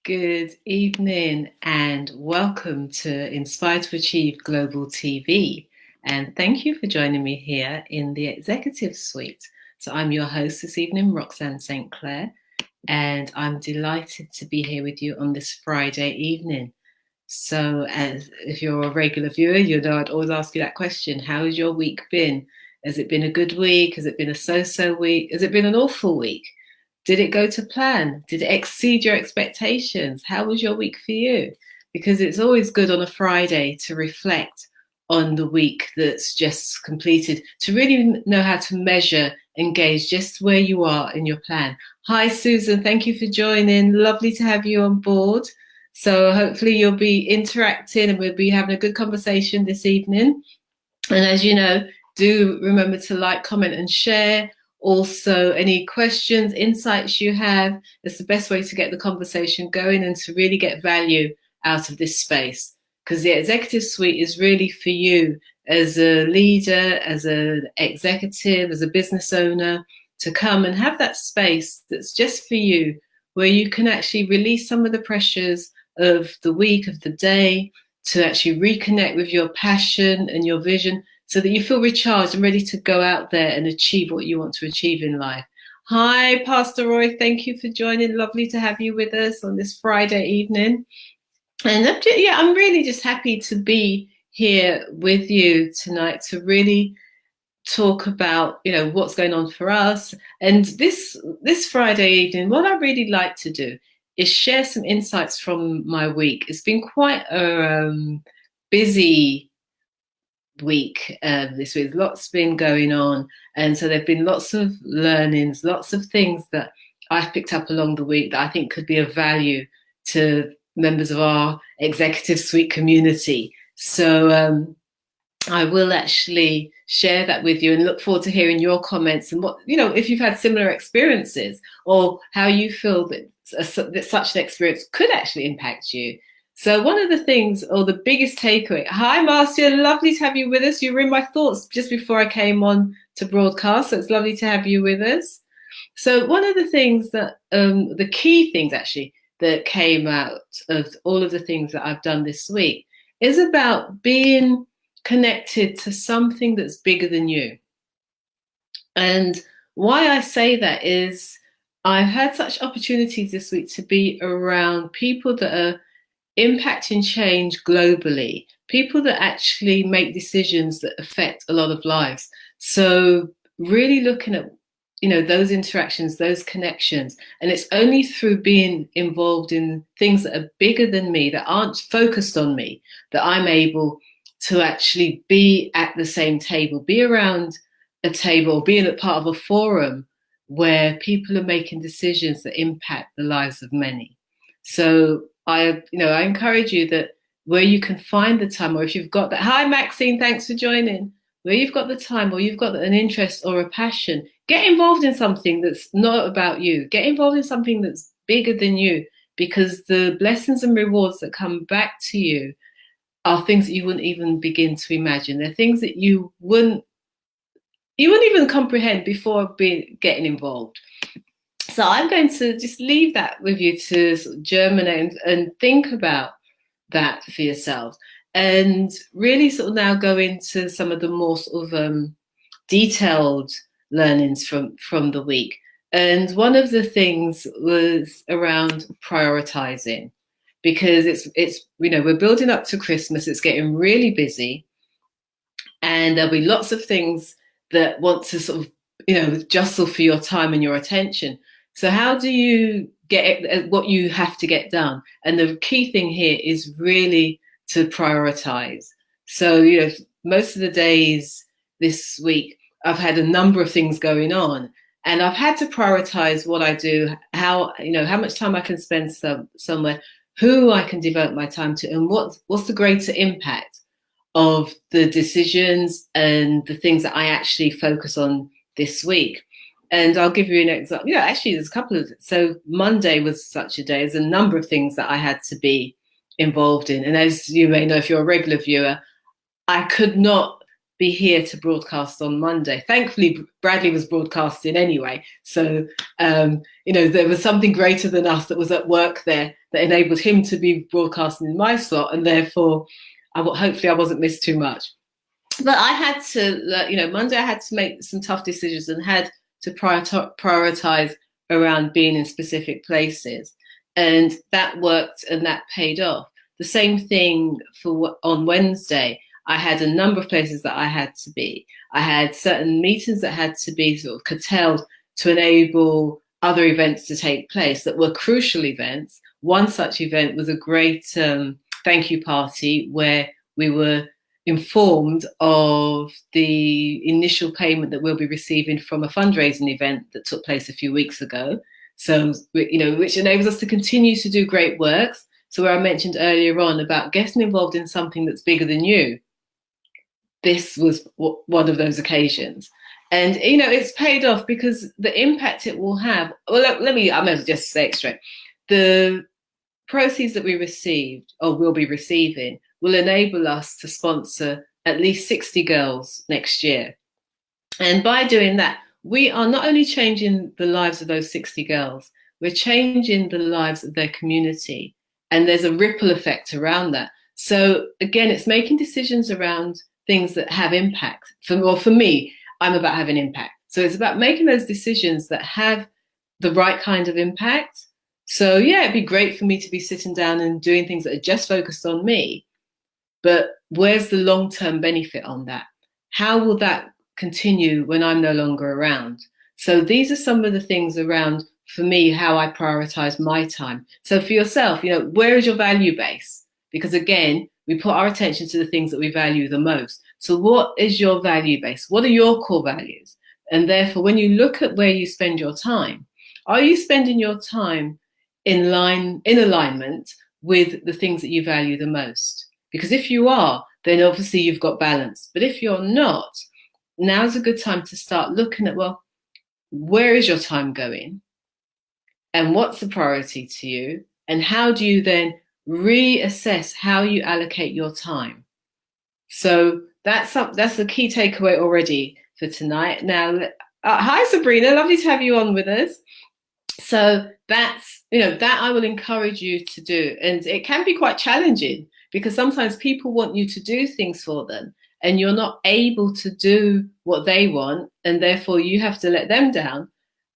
Good evening and welcome to Inspire to Achieve Global TV. And thank you for joining me here in the Executive Suite. So I'm your host this evening, Roxanne St. Clair, and I'm delighted to be here with you on this Friday evening. So as if you're a regular viewer, you know I'd always ask you that question. How has your week been? Has it been a good week? Has it been a so-so week? Has it been an awful week? Did it go to plan? Did it exceed your expectations? How was your week for you? Because it's always good on a Friday to reflect on the week that's just completed, to really know how to measure and gauge just where you are in your plan. Hi, Susan. Thank you for joining. Lovely to have you on board. So hopefully you'll be interacting and we'll be having a good conversation this evening. And as you know, do remember to like, comment, and share. Also, any questions, insights you have, it's the best way to get the conversation going and to really get value out of this space. Because the Executive Suite is really for you as a leader, as an executive, as a business owner, to come and have that space that's just for you, where you can actually release some of the pressures of the week, of the day, to actually reconnect with your passion and your vision, so that you feel recharged and ready to go out there and achieve what you want to achieve in life. Hi, Pastor Roy. Thank you for joining. Lovely to have you with us on this Friday evening. And I'm really just happy to be here with you tonight to really talk about, what's going on for us. And this Friday evening, what I really like to do is share some insights from my week. It's been quite a busy week this week. Lots been going on, and so there've been lots of learnings, lots of things that I've picked up along the week that I think could be of value to members of our Executive Suite community. So I will actually share that with you and look forward to hearing your comments and what, if you've had similar experiences or how you feel that such an experience could actually impact you. So one of the things, or the biggest takeaway, hi Marcia, lovely to have you with us. You were in my thoughts just before I came on to broadcast, so it's lovely to have you with us. So one of the things that, the key things actually that came out of all of the things that I've done this week is about being connected to something that's bigger than you. And why I say that is I've had such opportunities this week to be around people that are impacting change globally, people that actually make decisions that affect a lot of lives. So really looking at, those interactions, those connections. And it's only through being involved in things that are bigger than me, that aren't focused on me, that I'm able to actually be at the same table, be around a table, being a part of a forum where people are making decisions that impact the lives of many. So I encourage you that where you can find the time, or if you've got that, hi Maxine, thanks for joining, where you've got the time or you've got an interest or a passion, get involved in something that's not about you, get involved in something that's bigger than you, because the blessings and rewards that come back to you are things that you wouldn't even begin to imagine. They're things that you wouldn't even comprehend before getting involved. So I'm going to just leave that with you to sort of germinate and think about that for yourselves, and really sort of now go into some of the more sort of detailed learnings from the week. And one of the things was around prioritizing, because it's we're building up to Christmas. It's getting really busy, and there'll be lots of things that want to sort of jostle for your time and your attention. So how do you get what you have to get done? And the key thing here is really to prioritize. So, most of the days this week, I've had a number of things going on, and I've had to prioritize what I do, how much time I can spend somewhere, who I can devote my time to, and what's the greater impact of the decisions and the things that I actually focus on this week. And I'll give you an example. Actually, there's a couple of. So Monday was such a day. There's a number of things that I had to be involved in. And as you may know, if you're a regular viewer, I could not be here to broadcast on Monday. Thankfully, Bradley was broadcasting anyway. So, there was something greater than us that was at work there that enabled him to be broadcasting in my slot. And therefore, hopefully I wasn't missed too much. But I had to, Monday I had to make some tough decisions and had to prioritize around being in specific places. And that worked and that paid off. The same thing on Wednesday. I had a number of places that I had to be. I had certain meetings that had to be sort of curtailed to enable other events to take place that were crucial events. One such event was a great thank you party where we were informed of the initial payment that we'll be receiving from a fundraising event that took place a few weeks ago. So, which enables us to continue to do great works. So where I mentioned earlier on about getting involved in something that's bigger than you, this was one of those occasions. And, it's paid off because the impact it will have, well, I may as well just say it straight. The proceeds that we received or will be receiving will enable us to sponsor at least 60 girls next year. And by doing that, we are not only changing the lives of those 60 girls, we're changing the lives of their community. And there's a ripple effect around that. So again, it's making decisions around things that have impact. For me, I'm about having impact. So it's about making those decisions that have the right kind of impact. So yeah, it'd be great for me to be sitting down and doing things that are just focused on me. But where's the long-term benefit on that? How will that continue when I'm no longer around? So these are some of the things around, for me, how I prioritize my time. So for yourself, where is your value base? Because again, we put our attention to the things that we value the most. So what is your value base? What are your core values? And therefore, when you look at where you spend your time, are you spending your time in alignment with the things that you value the most? Because if you are, then obviously you've got balance. But if you're not, now's a good time to start looking at, well, where is your time going? And what's the priority to you? And how do you then reassess how you allocate your time? So that's a key takeaway already for tonight. Now, hi Sabrina, lovely to have you on with us. So that's, that I will encourage you to do. And it can be quite challenging because sometimes people want you to do things for them and you're not able to do what they want. And therefore you have to let them down.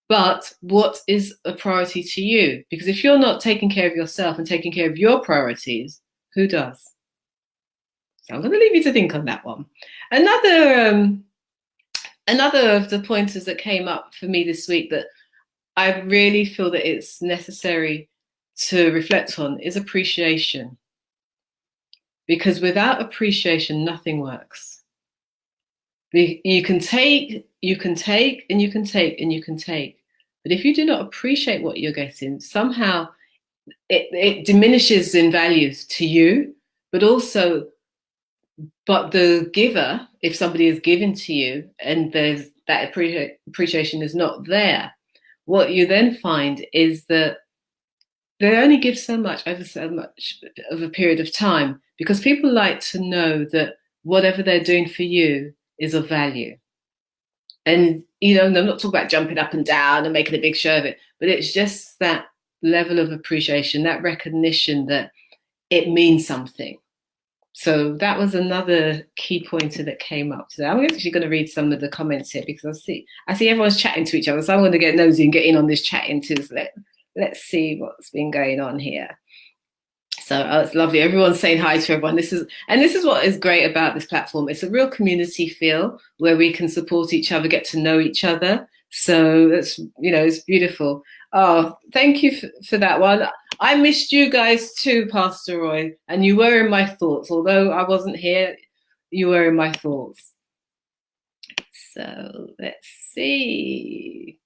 But what is a priority to you? Because if you're not taking care of yourself and taking care of your priorities, who does? So I'm going to leave you to think on that one. Another of the pointers that came up for me this week that I really feel that it's necessary to reflect on is appreciation. Because without appreciation, nothing works. You can take, and you can take, and you can take. But if you do not appreciate what you're getting, somehow it diminishes in value to you, but the giver, if somebody is giving to you and there's that appreciation is not there, what you then find is that they only give so much over so much of a period of time because people like to know that whatever they're doing for you is of value. And, I'm not talking about jumping up and down and making a big show of it, but it's just that level of appreciation, that recognition that it means something. So that was another key pointer that came up today. I'm actually going to read some of the comments here because I see everyone's chatting to each other. So I'm going to get nosy and get in on this chatting too. So let's see what's been going on here. So it's lovely. Everyone's saying hi to everyone. This is what is great about this platform. It's a real community feel where we can support each other, get to know each other. So it's beautiful. Oh, thank you for that one. I missed you guys too, Pastor Roy, and you were in my thoughts. Although I wasn't here, you were in my thoughts. So let's see.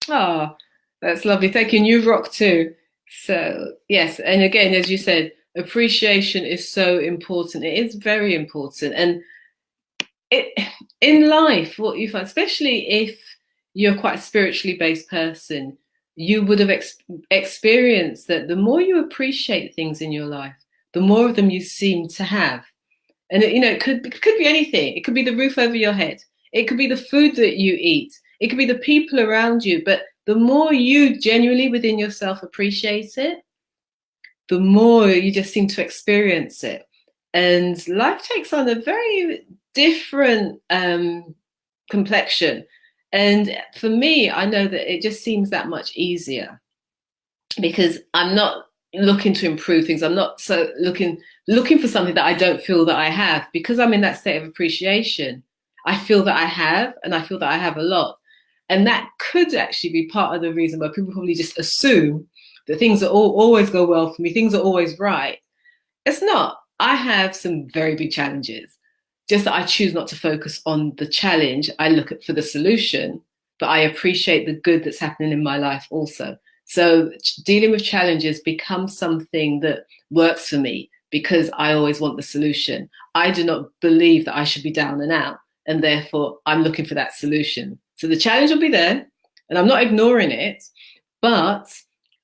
Oh, that's lovely. Thank you. And you rock too. So yes, and again, as you said, appreciation is so important. It is very important. And in life, what you find, especially if you're quite a spiritually based person, you would have experienced that the more you appreciate things in your life, the more of them you seem to have. And it could be anything. It could be the roof over your head. It could be the food that you eat. It could be the people around you. But the more you genuinely within yourself appreciate it, the more you just seem to experience it. And life takes on a very different complexion. And for me, I know that it just seems that much easier because I'm not looking to improve things. I'm not so looking for something that I don't feel that I have, because I'm in that state of appreciation. I feel that I have, and I feel that I have a lot. And that could actually be part of the reason why people probably just assume that things are always go well for me. Things are always right. It's not. I have some very big challenges. Just that I choose not to focus on the challenge. I look at for the solution, but I appreciate the good that's happening in my life also. So dealing with challenges becomes something that works for me because I always want the solution. I do not believe that I should be down and out, and therefore I'm looking for that solution. So the challenge will be there, and I'm not ignoring it, but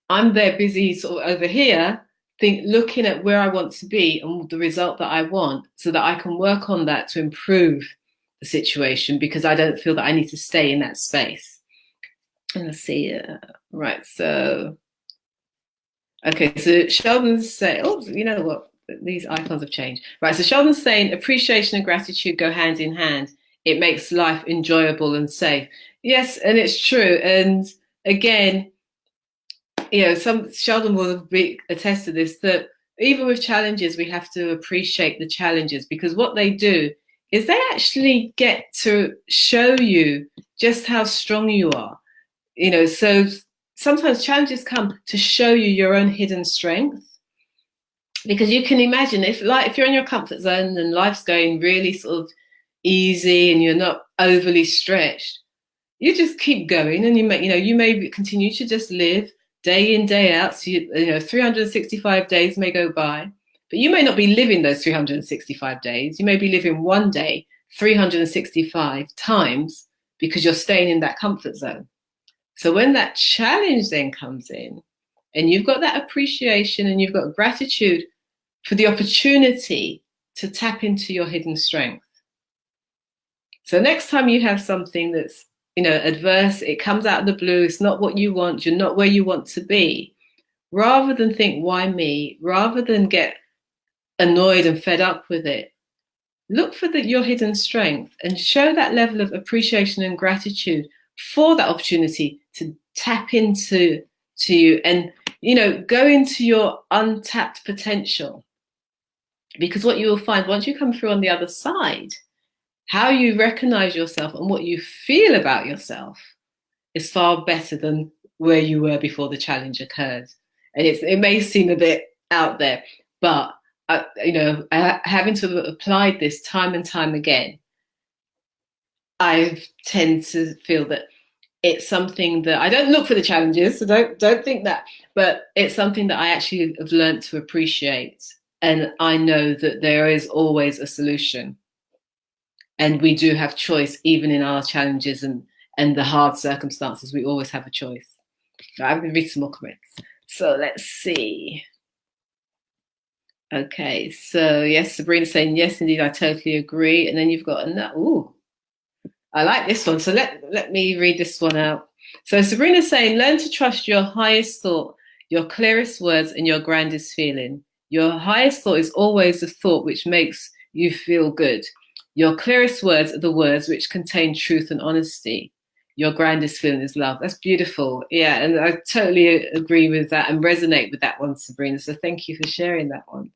I'm there busy sort of over here looking at where I want to be and the result that I want, so that I can work on that to improve the situation, because I don't feel that I need to stay in that space. And let's see, right, so, okay, so Sheldon's saying, oh, you know what, these icons have changed. Right, so Sheldon's saying appreciation and gratitude go hand in hand. It makes life enjoyable and safe. Yes, and it's true. And again, Sheldon will attest to this, that even with challenges, we have to appreciate the challenges, because what they do is they actually get to show you just how strong you are. So sometimes challenges come to show you your own hidden strength, because you can imagine if you're in your comfort zone and life's going really sort of easy and you're not overly stretched, you just keep going, and you may continue to just live day in, day out. So 365 days may go by, but you may not be living those 365 days. You may be living one day 365 times, because you're staying in that comfort zone. So when that challenge then comes in, and you've got that appreciation and you've got gratitude for the opportunity to tap into your hidden strength. So next time you have something that's adverse, it comes out of the blue, it's not what you want, you're not where you want to be, rather than think, why me? Rather than get annoyed and fed up with it, look for your hidden strength and show that level of appreciation and gratitude for that opportunity to tap into you and go into your untapped potential. Because what you will find once you come through on the other side, how you recognize yourself and what you feel about yourself is far better than where you were before the challenge occurred. And it may seem a bit out there, but having to have applied this time and time again, I tend to feel that it's something that I don't look for the challenges, so don't think that, but it's something that I actually have learned to appreciate. And I know that there is always a solution. And we do have choice, even in our challenges and the hard circumstances. We always have a choice. I'm going to read some more comments. So let's see. Okay, so yes, Sabrina's saying, yes, indeed, I totally agree. And then you've got another, ooh, I like this one. So let me read this one out. So Sabrina's saying, learn to trust your highest thought, your clearest words, and your grandest feeling. Your highest thought is always the thought which makes you feel good. Your clearest words are the words which contain truth and honesty. Your grandest feeling is love. That's beautiful. Yeah, and I totally agree with that and resonate with that one, Sabrina. So thank you for sharing that one.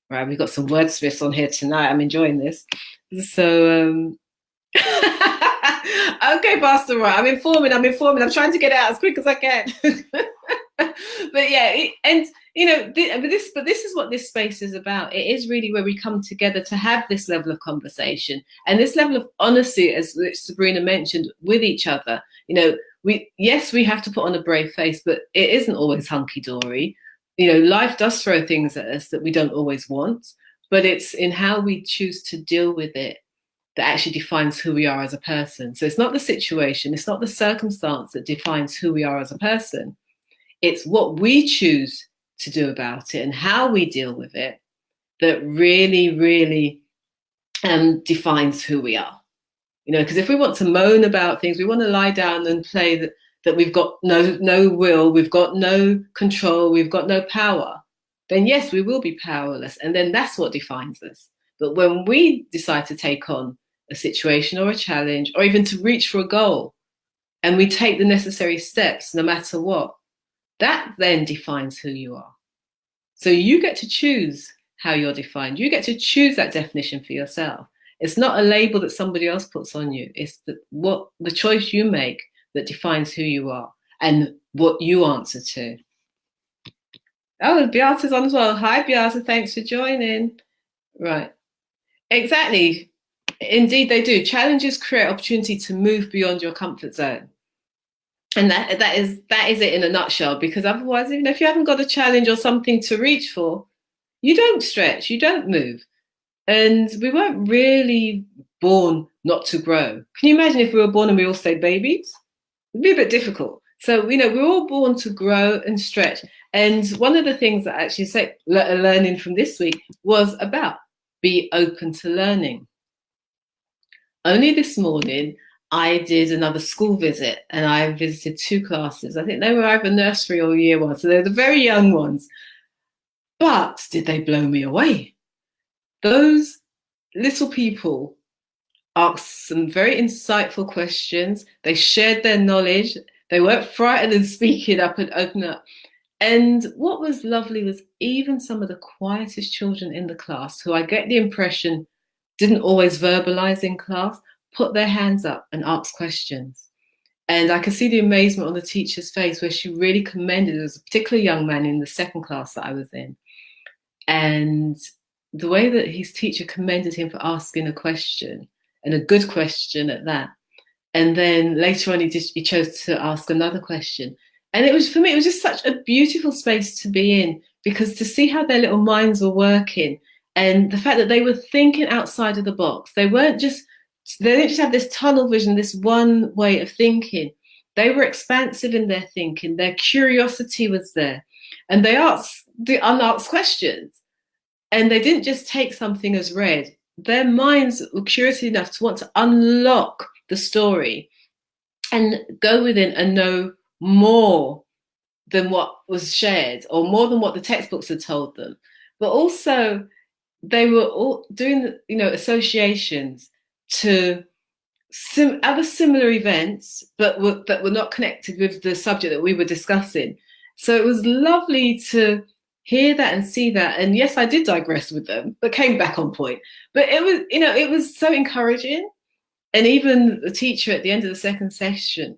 Right, we've got some wordsmiths on here tonight. I'm enjoying this. So, okay, Pastor Roy, I'm informing. I'm trying to get it out as quick as I can. But yeah, but this is what this space is about. It is really where we come together to have this level of conversation and this level of honesty, as Sabrina mentioned, with each other. We have to put on a brave face, but it isn't always hunky-dory. Life does throw things at us that we don't always want, but it's in how we choose to deal with it that actually defines who we are as a person. So it's not the situation, it's not the circumstance that defines who we are as a person. It's what we choose to do about it and how we deal with it that really, really defines who we are. Because if we want to moan about things, we want to lie down and play that we've got no will, we've got no control, we've got no power, then yes, we will be powerless. And then that's what defines us. But when we decide to take on a situation or a challenge, or even to reach for a goal, and we take the necessary steps, no matter what, that then defines who you are. So you get to choose how you're defined. You get to choose that definition for yourself. It's not a label that somebody else puts on you. It's the choice you make that defines who you are and what you answer to. Oh, Beata's on as well. Hi, Beata. Thanks for joining. Right. Exactly. Indeed, they do. Challenges create opportunity to move beyond your comfort zone. And that is it in a nutshell, because otherwise, even if you haven't got a challenge or something to reach for, you don't stretch, you don't move. And we weren't really born not to grow. Can you imagine if we were born and we all stayed babies? It'd be a bit difficult. So, we're all born to grow and stretch. And one of the things that I actually learning from this week was about be open to learning. Only this morning, I did another school visit, and I visited 2 classes. I think they were either nursery or year 1, so they're the very young ones. But did they blow me away? Those little people asked some very insightful questions. They shared their knowledge. They weren't frightened and speaking up and open up. And what was lovely was even some of the quietest children in the class, who I get the impression didn't always verbalize in class, put their hands up and asked questions. And I could see the amazement on the teacher's face, where she really commended, there was a particular young man in the 2nd class that I was in. And the way that his teacher commended him for asking a question, and a good question at that. And then later on, he chose to ask another question. And it was, for me, it was just such a beautiful space to be in, because to see how their little minds were working, and the fact that they were thinking outside of the box. They didn't just have this tunnel vision, this one way of thinking. They were expansive in their thinking. Their curiosity was there. And they asked the unasked questions. And they didn't just take something as read. Their minds were curious enough to want to unlock the story and go within and know more than what was shared, or more than what the textbooks had told them. But also, they were all doing, associations to other similar events, but that were not connected with the subject that we were discussing. So it was lovely to hear that and see that. And yes, I did digress with them, but came back on point. But it was, it was so encouraging. And even the teacher at the end of the 2nd session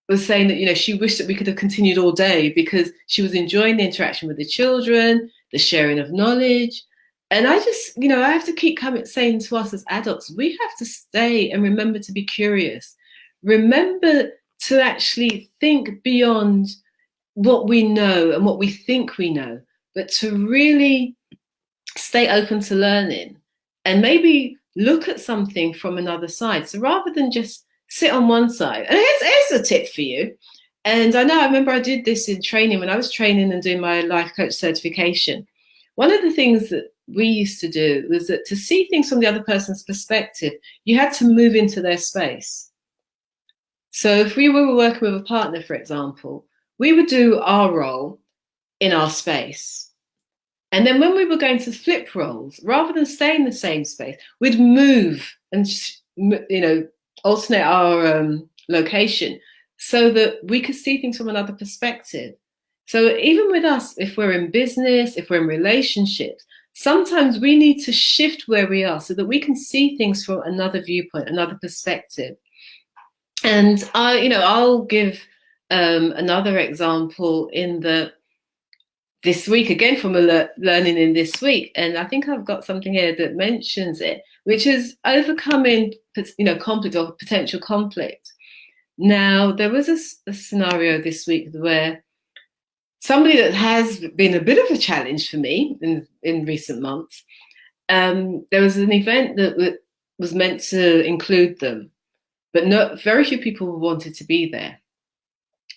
was saying that, she wished that we could have continued all day, because she was enjoying the interaction with the children, the sharing of knowledge. And I just, I have to keep saying to us as adults, we have to stay and remember to be curious. Remember to actually think beyond what we know and what we think we know, but to really stay open to learning and maybe look at something from another side. So rather than just sit on one side, and here's a tip for you. And I remember I did this in training when I was training and doing my life coach certification. One of the things that we used to do was that to see things from the other person's perspective, you had to move into their space. So if we were working with a partner, for example, we would do our role in our space. And then when we were going to flip roles, rather than stay in the same space, we'd move and, alternate our location so that we could see things from another perspective. So even with us, if we're in business, if we're in relationships, sometimes we need to shift where we are so that we can see things from another viewpoint, another perspective. And I'll give another example in this week, again from a learning in this week. And I think I've got something here that mentions it, which is overcoming, conflict or potential conflict. Now, there was a scenario this week where somebody that has been a bit of a challenge for me in recent months, there was an event that was meant to include them, but very few people wanted to be there.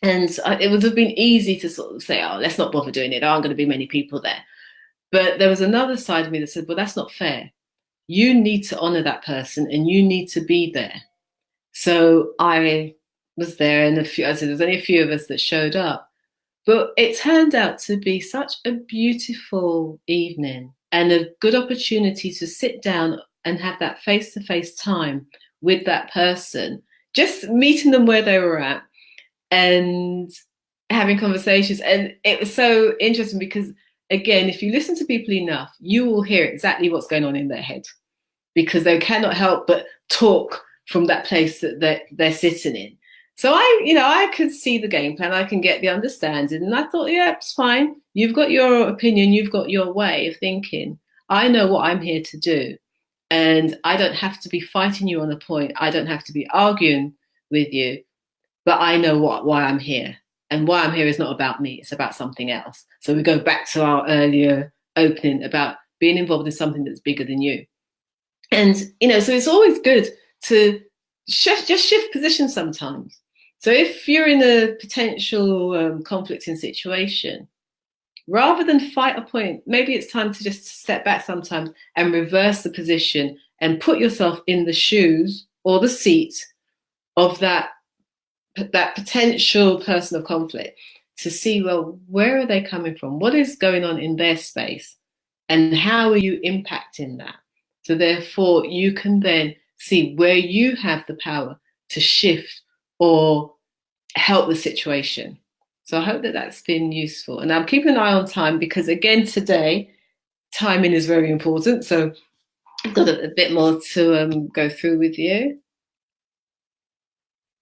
And it would have been easy to sort of say, oh, let's not bother doing it. There aren't going to be many people there. But there was another side of me that said, well, that's not fair. You need to honor that person and you need to be there. So I was there, and I said, there's only a few of us that showed up. But it turned out to be such a beautiful evening and a good opportunity to sit down and have that face to face time with that person, just meeting them where they were at and having conversations. And it was so interesting because, again, if you listen to people enough, you will hear exactly what's going on in their head because they cannot help but talk from that place that they're sitting in. So I could see the game plan, I can get the understanding, and I thought, yeah, it's fine. You've got your opinion, you've got your way of thinking. I know what I'm here to do, and I don't have to be fighting you on a point. I don't have to be arguing with you, but I know why I'm here, and why I'm here is not about me; it's about something else. So we go back to our earlier opening about being involved in something that's bigger than you, and so it's always good to shift positions sometimes. So if you're in a potential conflicting situation, rather than fight a point, maybe it's time to just step back sometimes and reverse the position and put yourself in the shoes or the seat of that potential person of conflict to see, well, where are they coming from? What is going on in their space? And how are you impacting that? So therefore, you can then see where you have the power to shift or help the situation. So I hope that that's been useful. And I'm keeping an eye on time because, again, today, timing is very important. So I've got a bit more to go through with you.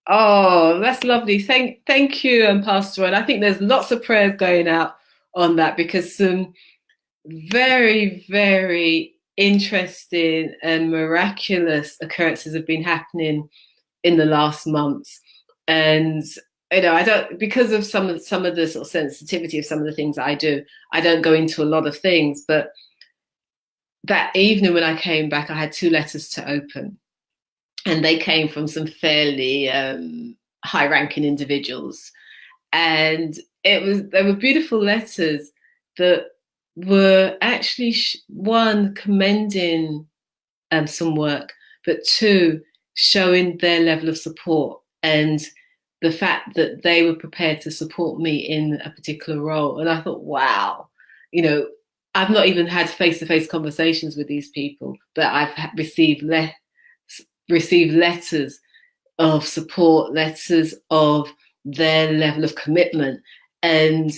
Oh, that's lovely. Thank you, Pastor Ron. I think there's lots of prayers going out on that because some very, very interesting and miraculous occurrences have been happening in the last months. And I don't, because of some of the sort of sensitivity of some of the things that I do, I don't go into a lot of things. But that evening when I came back, I had 2 letters to open, and they came from some fairly high-ranking individuals, and they were beautiful letters that were actually one commending some work, but 2 showing their level of support and the fact that they were prepared to support me in a particular role. And I thought, wow, I've not even had face-to-face conversations with these people, but I've received letters of support, letters of their level of commitment. And,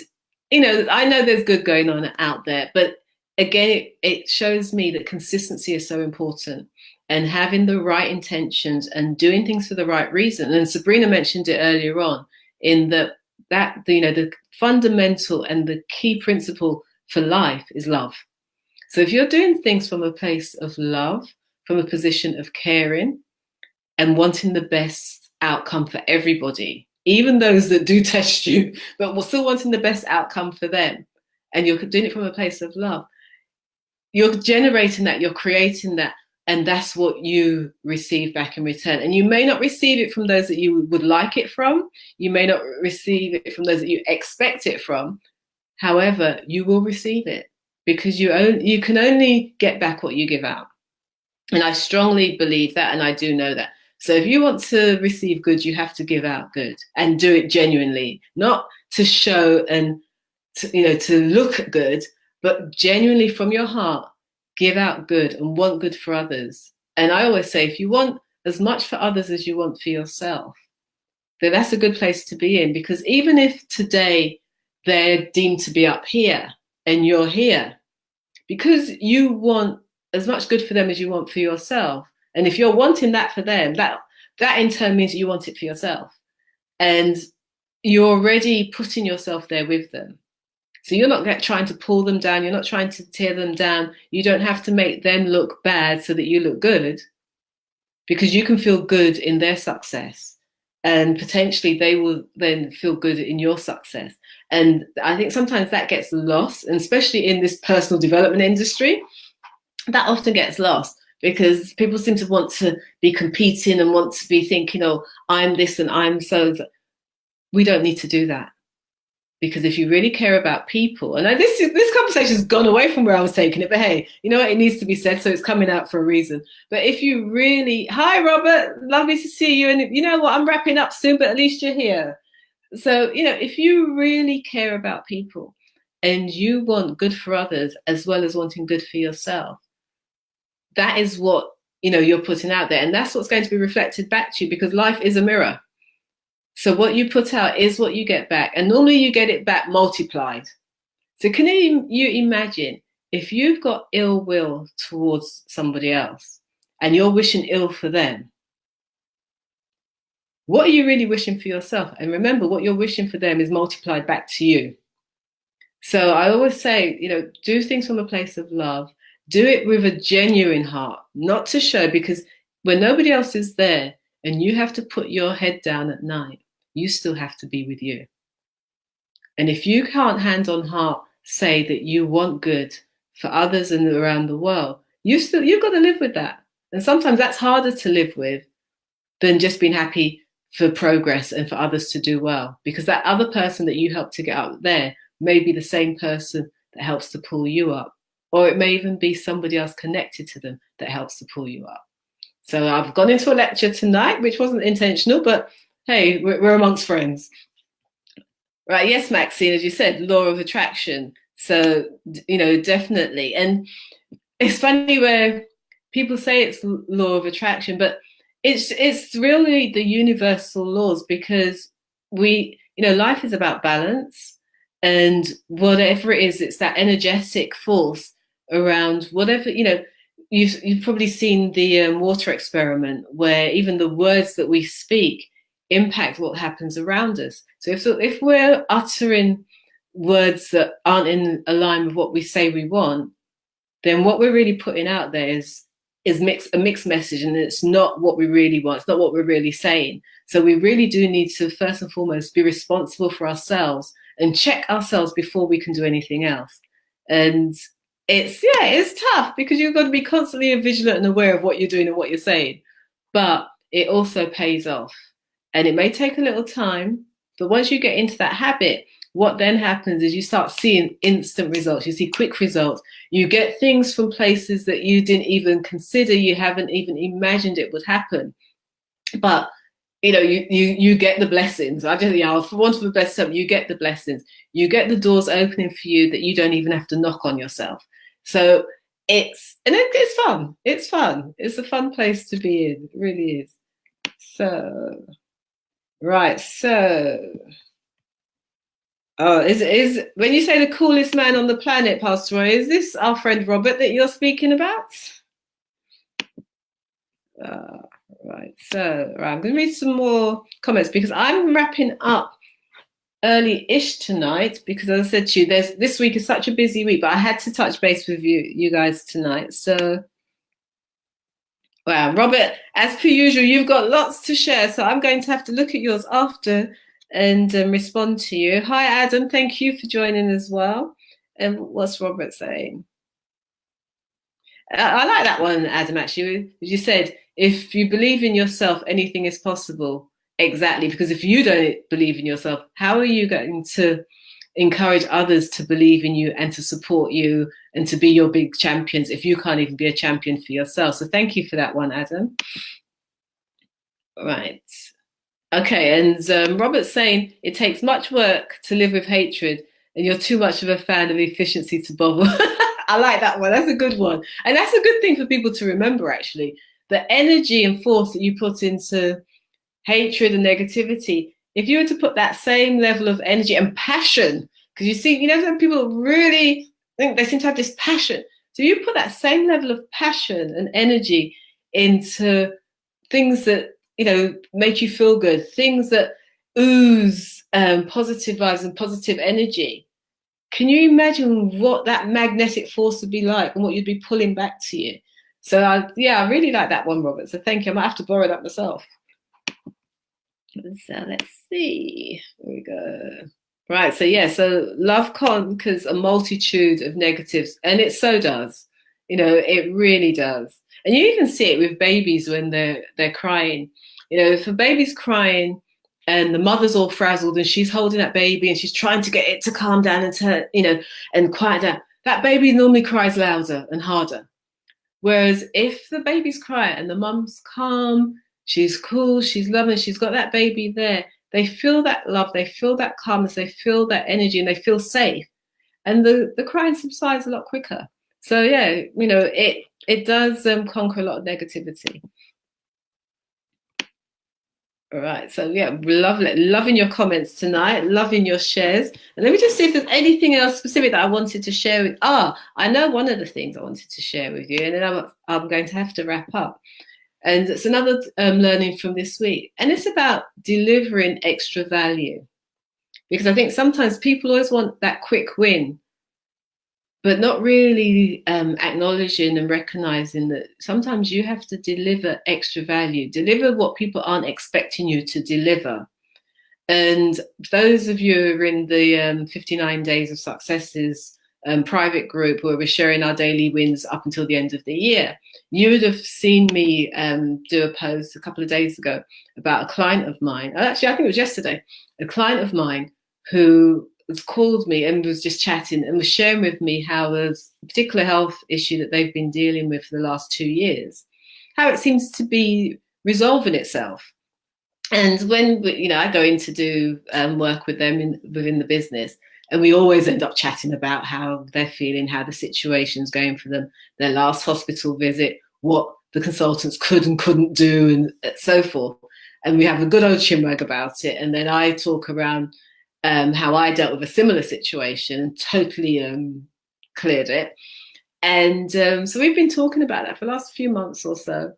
I know there's good going on out there, but again, it shows me that consistency is so important, and having the right intentions and doing things for the right reason. And Sabrina mentioned it earlier on in that the fundamental and the key principle for life is love. So if you're doing things from a place of love, from a position of caring and wanting the best outcome for everybody, even those that do test you, but we're still wanting the best outcome for them, and you're doing it from a place of love, you're generating that, you're creating that, and that's what you receive back in return. And you may not receive it from those that you would like it from. You may not receive it from those that you expect it from. However, you will receive it because you can only get back what you give out. And I strongly believe that, and I do know that. So if you want to receive good, you have to give out good and do it genuinely, not to show and to look good, but genuinely from your heart. Give out good and want good for others. And I always say, if you want as much for others as you want for yourself, then that's a good place to be in. Because even if today they're deemed to be up here and you're here, because you want as much good for them as you want for yourself. And if you're wanting that for them, that in turn means you want it for yourself. And you're already putting yourself there with them. So you're not trying to pull them down. You're not trying to tear them down. You don't have to make them look bad so that you look good, because you can feel good in their success, and potentially they will then feel good in your success. And I think sometimes that gets lost, and especially in this personal development industry, that often gets lost because people seem to want to be competing and want to be thinking, oh, I'm this and I'm so. We don't need to do that. Because if you really care about people, and this conversation's gone away from where I was taking it, but hey, you know what? It needs to be said, so it's coming out for a reason. But if you really, hi Robert, lovely to see you. And you know what? I'm wrapping up soon, but at least you're here. So, you know, if you really care about people and you want good for others as well as wanting good for yourself, that is what, you know, you're putting out there. And that's what's going to be reflected back to you, because life is a mirror. So what you put out is what you get back. And normally you get it back multiplied. So can you imagine if you've got ill will towards somebody else and you're wishing ill for them, what are you really wishing for yourself? And remember, what you're wishing for them is multiplied back to you. So I always say, you know, do things from a place of love. Do it with a genuine heart, not to show, because when nobody else is there and you have to put your head down at night, you still have to be with you. And if you can't hand on heart say that you want good for others and around the world, you've got to live with that. And sometimes that's harder to live with than just being happy for progress and for others to do well, because that other person that you help to get out there may be the same person that helps to pull you up, or it may even be somebody else connected to them that helps to pull you up. So I've gone into a lecture tonight, which wasn't intentional, but hey, we're amongst friends. Right, yes, Maxine, as you said, law of attraction. So, you know, definitely. And it's funny where people say it's law of attraction, but it's really the universal laws, because you know, life is about balance, and whatever it is, it's that energetic force around whatever, you know. You've probably seen the water experiment, where even the words that we speak impact what happens around us. So if we're uttering words that aren't in line with what we say we want, then what we're really putting out there is a mixed message, and it's not what we really want. It's not what we're really saying. So we really do need to first and foremost be responsible for ourselves and check ourselves before we can do anything else. And it's tough, because you've got to be constantly vigilant and aware of what you're doing and what you're saying. But it also pays off. And it may take a little time, but once you get into that habit, what then happens is you start seeing instant results. You see quick results. You get things from places that you didn't even consider, you haven't even imagined it would happen. But you know, you get the blessings. For want of a better term, you get the blessings. You get the doors opening for you that you don't even have to knock on yourself. So it's fun. It's fun. It's a fun place to be in. It really is. So. Right, so, is when you say the coolest man on the planet, Pastor Roy, is this our friend Robert that you're speaking about? Right, I'm going to read some more comments, because I'm wrapping up early-ish tonight, because as I said to you, this week is such a busy week, but I had to touch base with you guys tonight. So. Wow, Robert, as per usual, you've got lots to share, so I'm going to have to look at yours after and respond to you. Hi, Adam. Thank you for joining as well. And what's Robert saying? I like that one, Adam, actually. You said, if you believe in yourself, anything is possible. Exactly, because if you don't believe in yourself, how are you going to encourage others to believe in you and to support you and to be your big champions if you can't even be a champion for yourself? So thank you for that one, Adam. Right. Okay, and Robert's saying it takes much work to live with hatred, and you're too much of a fan of efficiency to bother. I like that one. That's a good one. And that's a good thing for people to remember, actually. The energy and force that you put into hatred and negativity, if you were to put that same level of energy and passion, because you see, you know, some people really think they seem to have this passion. So you put that same level of passion and energy into things that, you know, make you feel good, things that ooze positive vibes and positive energy. Can you imagine what that magnetic force would be like and what you'd be pulling back to you? So I really like that one, Robert. So thank you. I might have to borrow that myself. So let's see. Here we go. Right. So love conquers a multitude of negatives, and it so does. You know, it really does. And you even see it with babies when they're crying. You know, if a baby's crying and the mother's all frazzled and she's holding that baby and she's trying to get it to calm down and to, and quiet down, that baby normally cries louder and harder. Whereas if the baby's quiet and the mum's calm, she's cool, she's loving, she's got that baby there, they feel that love, they feel that calmness, they feel that energy, and they feel safe. And the crying subsides a lot quicker. So yeah, it does conquer a lot of negativity. All right, so yeah, loving your comments tonight, loving your shares. And let me just see if there's anything else specific that I wanted to share with. I know one of the things I wanted to share with you, and then I'm going to have to wrap up. And it's another learning from this week, and it's about delivering extra value. Because I think sometimes people always want that quick win, but not really acknowledging and recognizing that sometimes you have to deliver extra value, deliver what people aren't expecting you to deliver. And those of you who are in the 59 Days of Successes private group where we're sharing our daily wins up until the end of the year, you would have seen me do a post a couple of days ago about a client of mine. Actually, I think it was yesterday, a client of mine who called me and was just chatting and was sharing with me how a particular health issue that they've been dealing with for the last 2 years, how it seems to be resolving itself. And when I go in to do work with them within the business, and we always end up chatting about how they're feeling, how the situation's going for them, their last hospital visit, what the consultants could and couldn't do, and so forth. And we have a good old chinwag about it. And then I talk around how I dealt with a similar situation, totally cleared it. And so we've been talking about that for the last few months or so.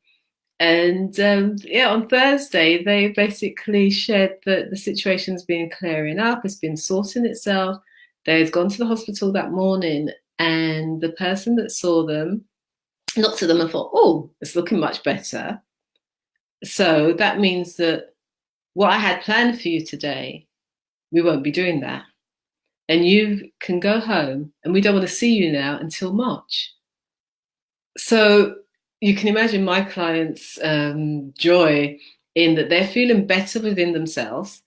And on Thursday, they basically shared that the situation's been clearing up, it's been sorting itself. They've gone to the hospital that morning, and the person that saw them looked at them and thought, oh, it's looking much better. So that means that what I had planned for you today, we won't be doing that. And you can go home, and we don't want to see you now until March. So you can imagine my clients' joy in that they're feeling better within themselves,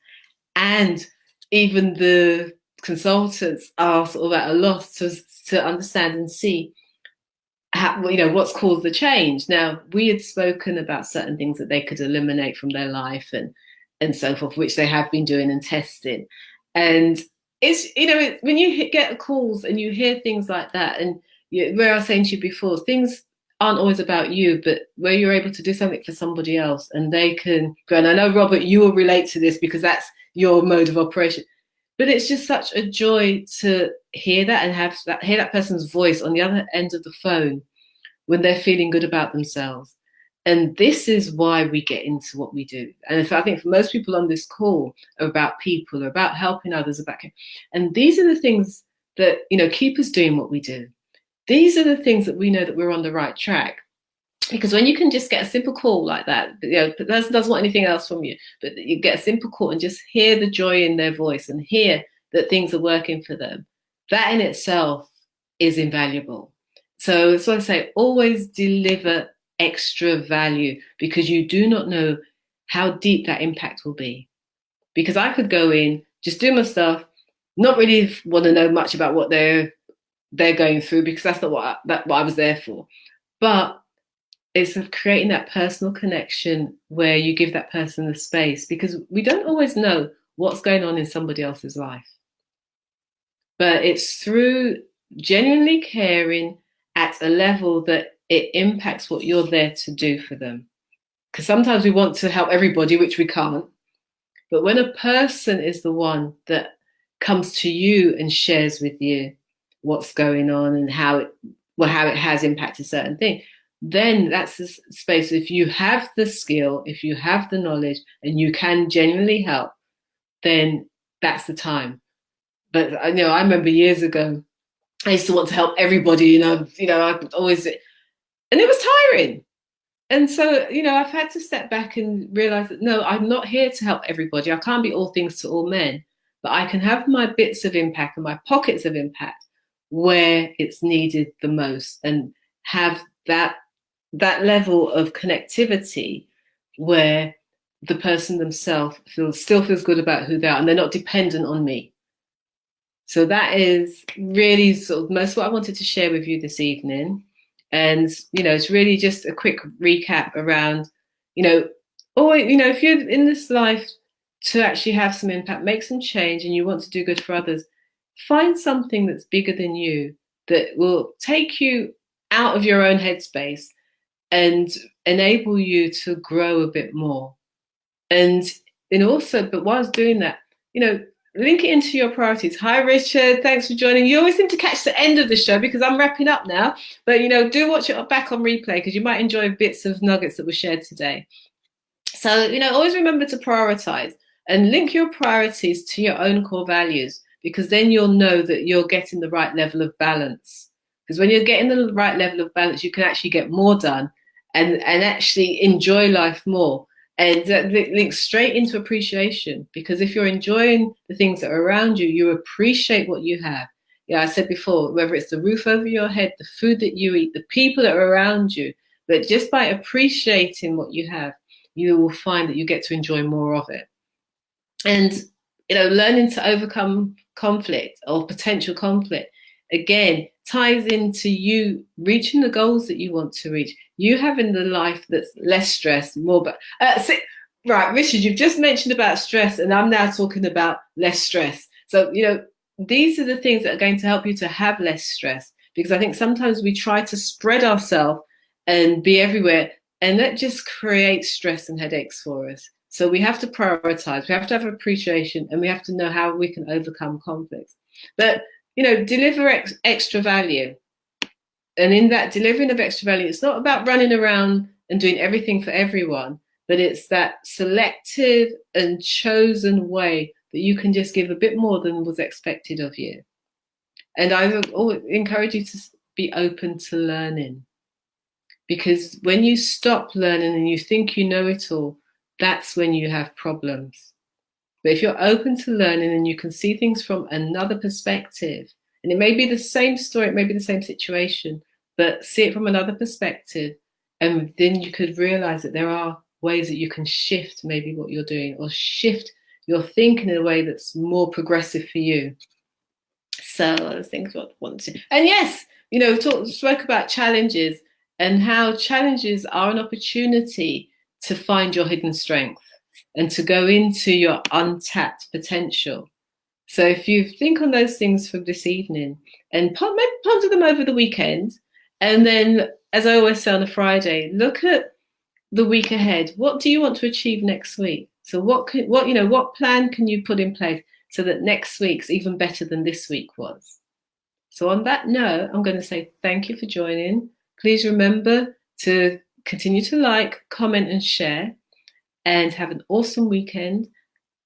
and even the consultants are sort of at a loss to understand and see how, what's caused the change. Now, we had spoken about certain things that they could eliminate from their life and so forth, which they have been doing and testing. And it's, when you get calls and you hear things like that, and where I was saying to you before, things aren't always about you, but where you're able to do something for somebody else and they can go, and I know, Robert, you will relate to this because that's your mode of operation. But it's just such a joy to hear that and hear that person's voice on the other end of the phone when they're feeling good about themselves. And this is why we get into what we do. And in fact, I think for most people on this call are about people, are about helping others, and these are the things that, keep us doing what we do. These are the things that we know that we're on the right track. Because when you can just get a simple call like that, that doesn't want anything else from you, but you get a simple call and just hear the joy in their voice and hear that things are working for them, that in itself is invaluable. So that's why I say always deliver extra value, because you do not know how deep that impact will be. Because I could go in, just do my stuff, not really want to know much about what they're going through, because that's not what I was there for. But it's creating that personal connection where you give that person the space, because we don't always know what's going on in somebody else's life. But it's through genuinely caring at a level that it impacts what you're there to do for them. Because sometimes we want to help everybody, which we can't. But when a person is the one that comes to you and shares with you what's going on and how it has impacted certain things, then that's the space. If you have the skill, if you have the knowledge, and you can genuinely help, then that's the time. But I remember years ago, I used to want to help everybody, I always, and it was tiring. And so, I've had to step back and realize that, no, I'm not here to help everybody. I can't be all things to all men, but I can have my bits of impact and my pockets of impact where it's needed the most, and have that level of connectivity where the person themselves still feels good about who they are, and they're not dependent on me. So that is really sort of most what I wanted to share with you this evening. And, it's really just a quick recap around, if you're in this life to actually have some impact, make some change, and you want to do good for others, find something that's bigger than you that will take you out of your own headspace and enable you to grow a bit more. But whilst doing that, link it into your priorities. Hi, Richard. Thanks for joining. You always seem to catch the end of the show because I'm wrapping up now. But, do watch it back on replay because you might enjoy bits of nuggets that were shared today. So, always remember to prioritize and link your priorities to your own core values, because then you'll know that you're getting the right level of balance. Because when you're getting the right level of balance, you can actually get more done and actually enjoy life more. And that links straight into appreciation, because if you're enjoying the things that are around you, you appreciate what you have. Yeah, I said before, whether it's the roof over your head, the food that you eat, the people that are around you, but just by appreciating what you have, you will find that you get to enjoy more of it. And, learning to overcome conflict or potential conflict, again, ties into you reaching the goals that you want to reach. You having the life that's less stress, more. But right, Richard, you've just mentioned about stress, and I'm now talking about less stress. So, these are the things that are going to help you to have less stress, because I think sometimes we try to spread ourselves and be everywhere, and that just creates stress and headaches for us. So we have to prioritize, we have to have appreciation, and we have to know how we can overcome conflicts. But, deliver extra value. And in that delivering of extra value, it's not about running around and doing everything for everyone, but it's that selective and chosen way that you can just give a bit more than was expected of you. And I would encourage you to be open to learning, because when you stop learning and you think you know it all, that's when you have problems. But if you're open to learning and you can see things from another perspective, and it may be the same story, it may be the same situation, but see it from another perspective, and then you could realize that there are ways that you can shift maybe what you're doing, or shift your thinking in a way that's more progressive for you. So I think what I want to, and yes, spoke about challenges and how challenges are an opportunity to find your hidden strength and to go into your untapped potential. So if you think on those things from this evening and maybe ponder them over the weekend, and then, as I always say on a Friday, look at the week ahead. What do you want to achieve next week? So what plan can you put in place so that next week's even better than this week was? So on that note, I'm going to say thank you for joining. Please remember to continue to like, comment, and share, and have an awesome weekend.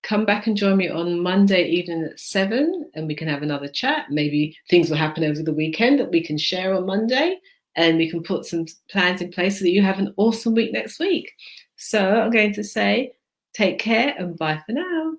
Come back and join me on Monday evening at 7, and we can have another chat. Maybe things will happen over the weekend that we can share on Monday, and we can put some plans in place so that you have an awesome week next week. So I'm going to say take care and bye for now.